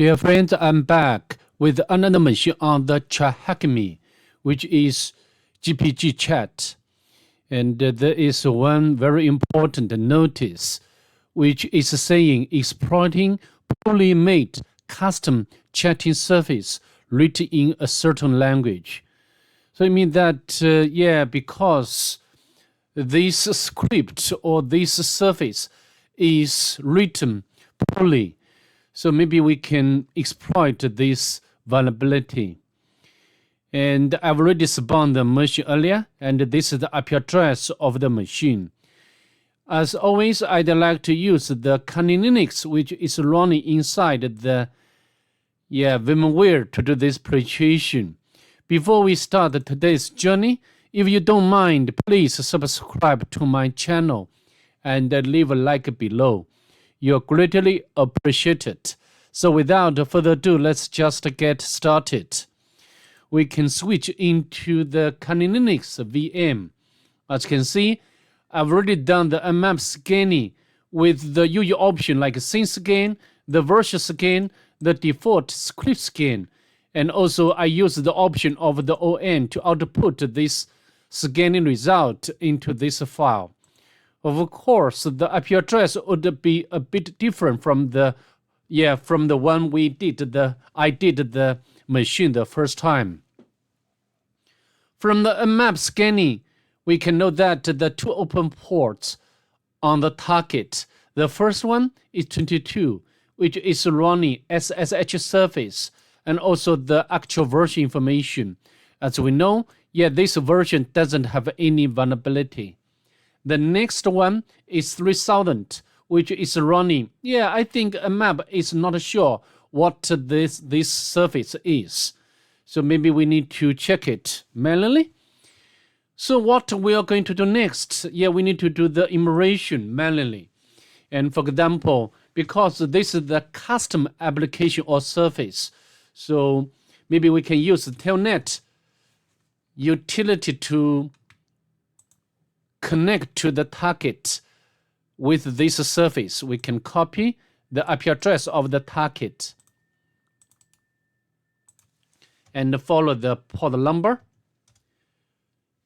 Dear friends, I'm back with another machine on the Tryhackme, which is JPGChat. And there is one very important notice, which is saying exploiting poorly made custom chatting service written in a certain language. So it means that, because this script or this service is written poorly, so maybe we can exploit this vulnerability. And I've already spawned the machine earlier, and this is the IP address of the machine. As always, I'd like to use the Kali Linux, which is running inside the VMware to do this preparation. Before we start today's journey, if you don't mind, please subscribe to my channel and leave a like below. You're greatly appreciated. So without further ado, let's just get started. We can switch into the Kali Linux VM. As you can see, I've already done the nmap scanning with the usual option like scene scan, the version scan, the default script scan, and also I use the option of the ON to output this scanning result into this file. Of course, the IP address would be a bit different from the one I did the machine the first time. From the nmap scanning, we can know that the two open ports on the target. The first one is 22, which is running SSH service, and also the actual version information. As we know, this version doesn't have any vulnerability. The next one is 3000, which is running. I think nmap is not sure what this service is. So maybe we need to check it manually. So what we are going to do next? We need to do the immersion manually. And for example, because this is the custom application or service, so maybe we can use the telnet utility to connect to the target with this service. We can copy the IP address of the target and follow the port number.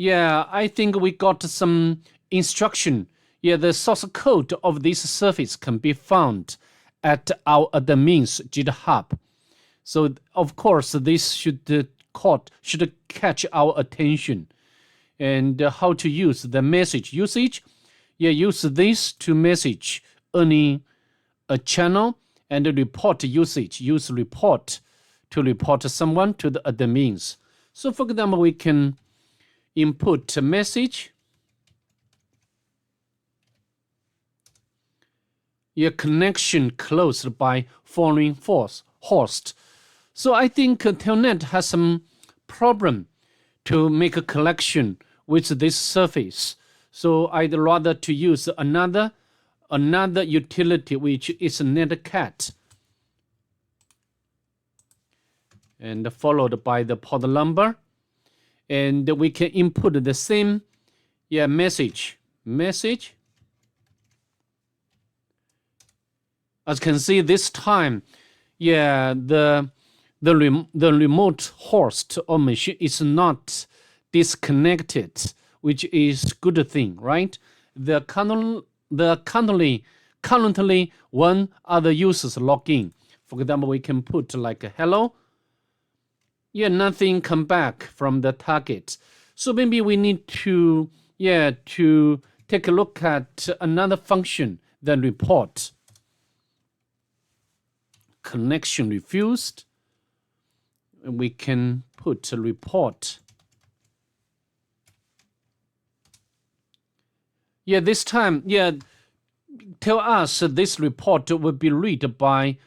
I think we got some instruction. The source code of this service can be found at our admin's GitHub. So of course this should catch our attention. And how to use the message usage. Use this to message any a channel, and report usage. Use report to report someone to the admins. So for example, we can input a message. Connection closed by following host. So I think telnet has some problem to make a connection with this service. So I'd rather to use another utility, which is netcat, and followed by the port number, and we can input the same message. As you can see, this time the remote host or machine is not disconnected, which is good thing, right? Currently one other users log in. For example, we can put like a hello. Nothing come back from the target. So maybe we need to take a look at another function than report. Connection refused. And we can put a report. This time, tell us this report will be read by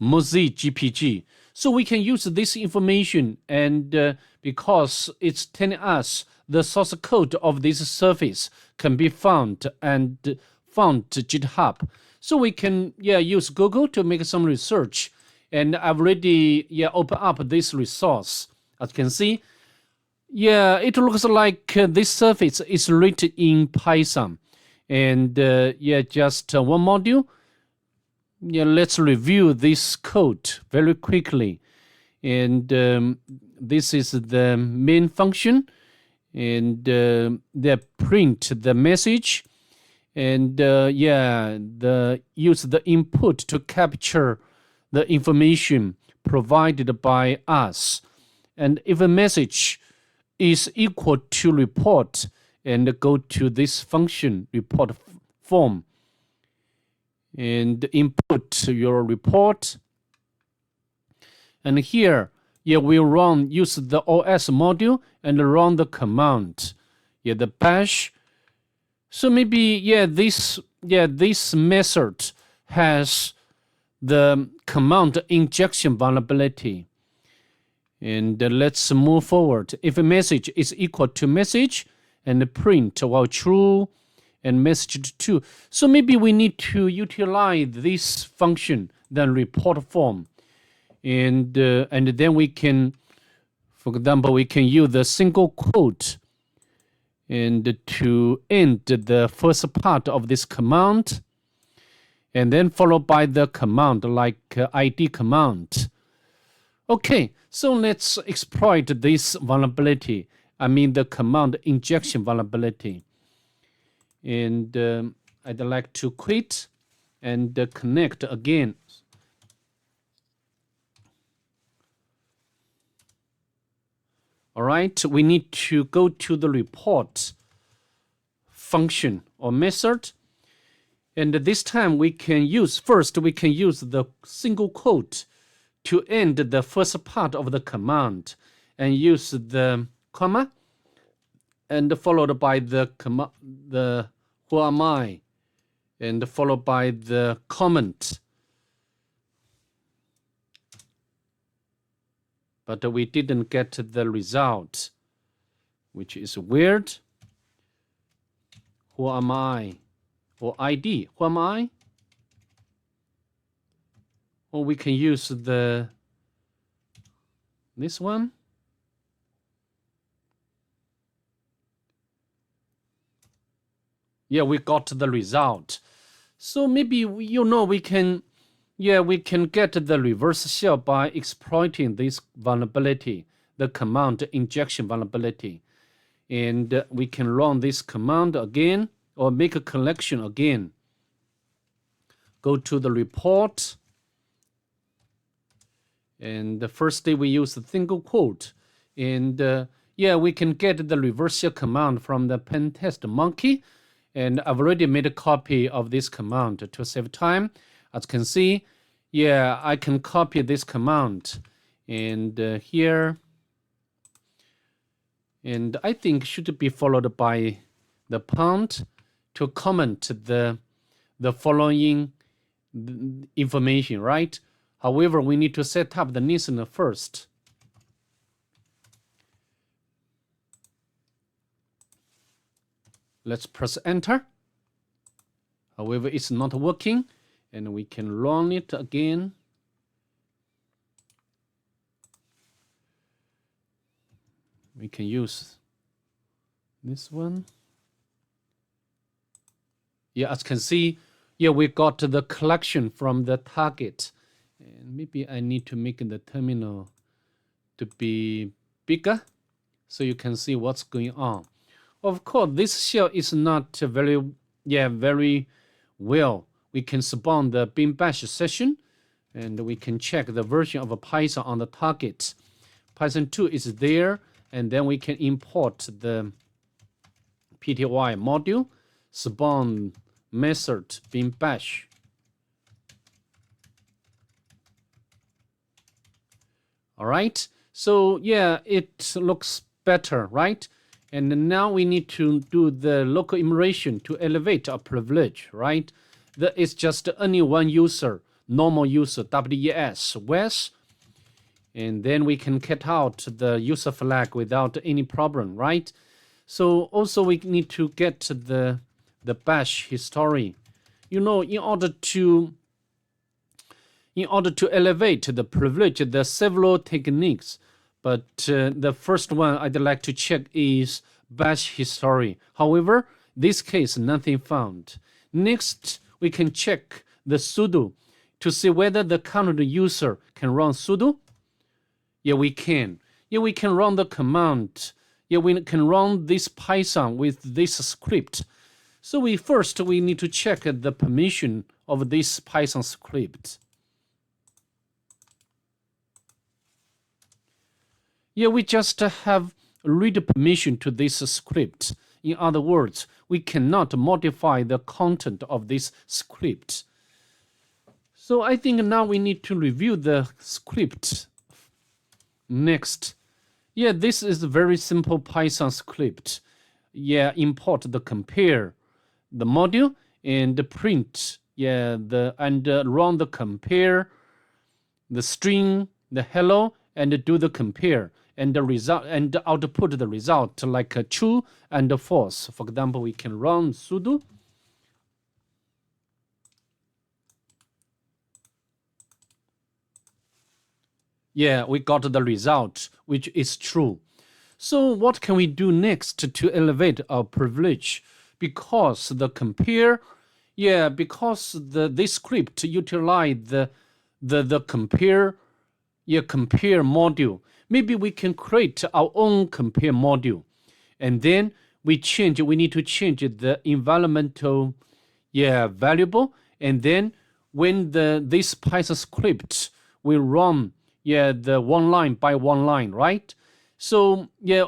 Mozi GPG. So we can use this information, and because it's telling us the source code of this service can be found to GitHub. So we can use Google to make some research, and I've already opened up this resource. As you can see, it looks like this service is written in Python. And just one module. Yeah, let's review this code very quickly. And this is the main function, and they print the message, and use the input to capture the information provided by us. And if a message is equal to report, and go to this function report form and input your report. And here, we'll use the OS module and run the command. The bash. So maybe, this method has the command injection vulnerability. And let's move forward. If a message is equal to message, and print while true, and message to. So maybe we need to utilize this function, then report form. And then we can, for example, we can use the single quote and to end the first part of this command, and then followed by the command like ID command. Okay, so let's exploit this vulnerability. I mean the command injection vulnerability. And I'd like to quit and connect again. All right, we need to go to the report function or method. And this time we can use the single quote to end the first part of the command, and use the comma, and followed by the who am I, and followed by the comment. But we didn't get the result, which is weird. Who am I? Or ID, who am I? Or we can use this one. We got the result. So maybe, we can get the reverse shell by exploiting this vulnerability, the command injection vulnerability. And we can run this command again, or make a collection again. Go to the report. And the first day we use the single quote. And we can get the reverse shell command from the Pentest monkey. And I've already made a copy of this command to save time. As you can see, I can copy this command. And here. And I think should be followed by the pound to comment the following information, right? However, we need to set up the listener first. Let's press enter. However, it's not working, and we can run it again. We can use this one. As you can see, we got the collection from the target. And maybe I need to make the terminal to be bigger so you can see what's going on. Of course, this shell is not very well. We can spawn the bin bash session, and we can check the version of Python on the target. Python 2 is there, and then we can import the PTY module, spawn method bin bash. All right, so it looks better, right? And now we need to do the local enumeration to elevate our privilege, right? That is just any one user, normal user, WES, and then we can cut out the user flag without any problem, right? So also we need to get the bash history. In order to elevate the privilege, there are several techniques, but the first one I'd like to check is bash history. However, this case, nothing found. Next, we can check the sudo to see whether the current user can run sudo? Yeah, we can. Yeah, we can run the command. Yeah, we can run this Python with this script. So we need to check the permission of this Python script. Yeah, we just have read permission to this script. In other words, we cannot modify the content of this script. So I think now we need to review the script. Next. Yeah, this is a very simple Python script. Yeah, import the compare the module and print. Yeah, and run the compare, the string, the hello, and do the compare and the result and output the result like a true and a false. For example, we can run sudo. Yeah, we got the result, which is true. So what can we do next to elevate our privilege? Because the compare, yeah, because this script utilize the compare, yeah, compare module. Maybe we can create our own compare module, and then we need to change the environmental, yeah, variable, and then when this Python script will run, yeah, the one line by one line, right? So yeah,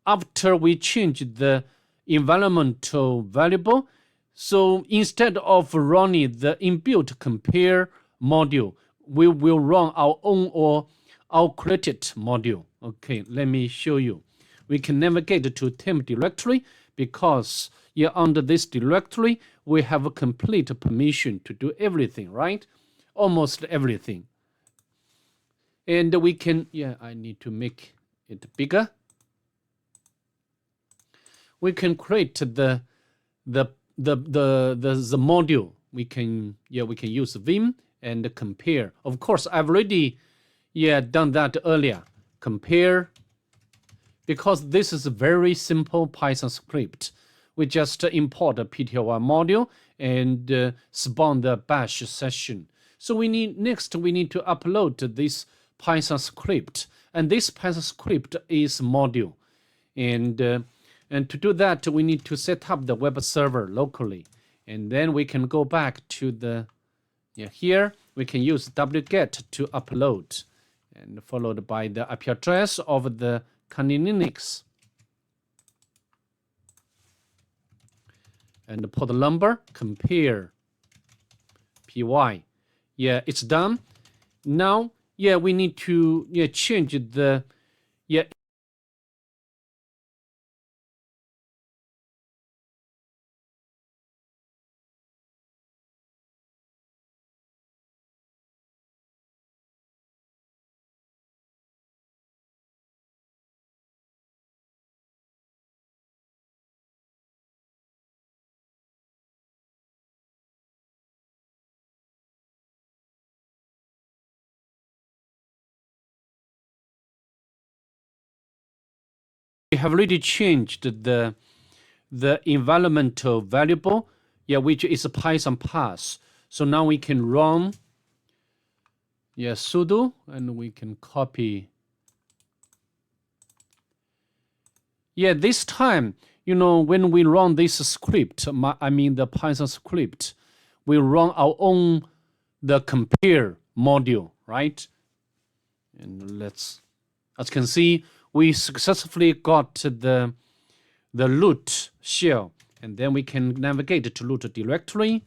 after we change the environmental variable, so instead of running the inbuilt compare module, we will run our own or our created module. Okay, let me show you. We can navigate to temp directory because yeah, under this directory, we have a complete permission to do everything, right? Almost everything. And we can, yeah, I need to make it bigger. We can create the module. We can use Vim and compare. Of course, I've already done that earlier. Compare, because this is a very simple Python script. We just import a pty module and spawn the bash session. So we need to upload this Python script, and this Python script is module, and to do that we need to set up the web server locally, and then we can go back to the here we can use wget to upload, and followed by the IP address of the Kali Linux and the port number, compare py. Yeah, it's done. Now we need to change the we have already changed the environmental variable, which is a Python path. So now we can run sudo, and we can copy. This time, when we run this script, the Python script, we run our own the compare module, right? And as you can see, we successfully got the root shell, and then we can navigate to root directory,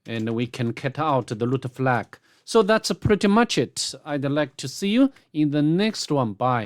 and we can cut out the root flag. So that's pretty much it. I'd like to see you in the next one. Bye.